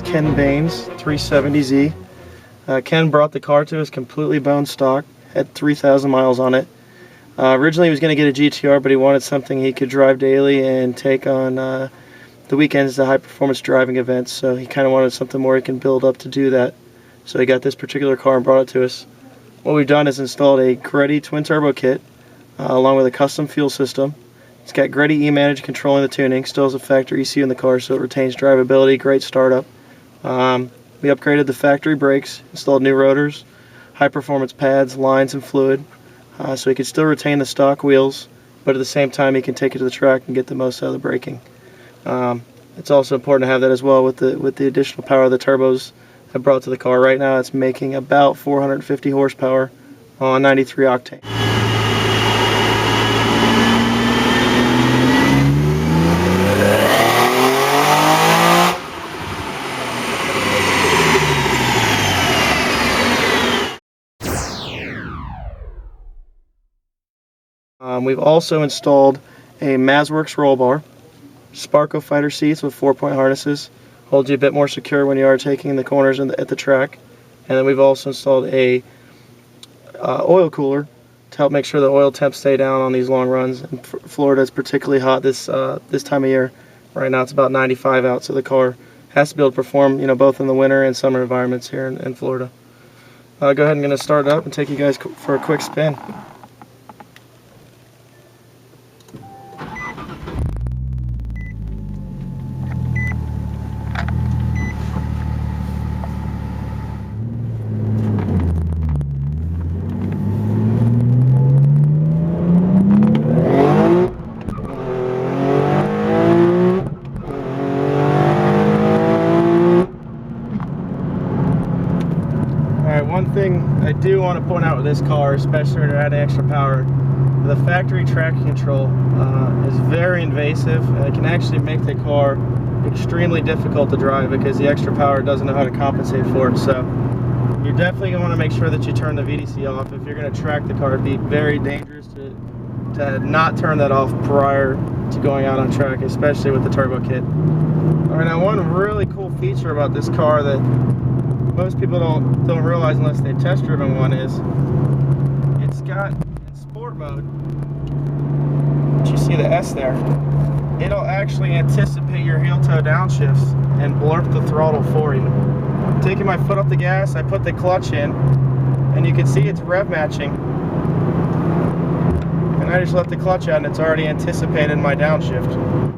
Ken Bain's 370Z. Ken brought the car to us completely bone stock, had 3,000 miles on it. Originally he was going to get a GTR, but he wanted something he could drive daily and take on the weekends to high performance driving events, so he kind of wanted something more he can build up to do that. So he got this particular car and brought it to us. What we've done is installed a Greddy twin turbo kit along with a custom fuel system. It's got Greddy E-Manage controlling the tuning, still has a factory ECU in the car so it retains drivability, great startup. We upgraded the factory brakes, installed new rotors, high performance pads, lines and fluid, so he could still retain the stock wheels, but at the same time he can take it to the track and get the most out of the braking. It's also important to have that as well with the additional power the turbos have brought to the car. Right now it's making about 450 horsepower on 93 octane. We've also installed a Mazworks roll bar, Sparco fighter seats with 4-point harnesses, holds you a bit more secure when you are taking the corners at the track. And then we've also installed a oil cooler to help make sure the oil temps stay down on these long runs. And Florida is particularly hot this time of year. Right now it's about 95 out, so the car has to be able to perform, both in the winter and summer environments here in Florida. Go ahead, I'm going to start it up and take you guys for a quick spin. One thing I do want to point out with this car, especially when you're adding extra power, the factory traction control is very invasive, and it can actually make the car extremely difficult to drive because the extra power doesn't know how to compensate for it. So you're definitely going to want to make sure that you turn the VDC off. If you're going to track the car, it'd be very dangerous to not turn that off prior to going out on track, especially with the turbo kit. All right, now one really cool feature about this car that most people don't realize unless they've test driven one is it's got in sport mode, you see the S there, it'll actually anticipate your heel toe downshifts and blurp the throttle for you. I'm taking my foot off the gas, I put the clutch in, and you can see it's rev matching, and I just let the clutch out and it's already anticipated my downshift.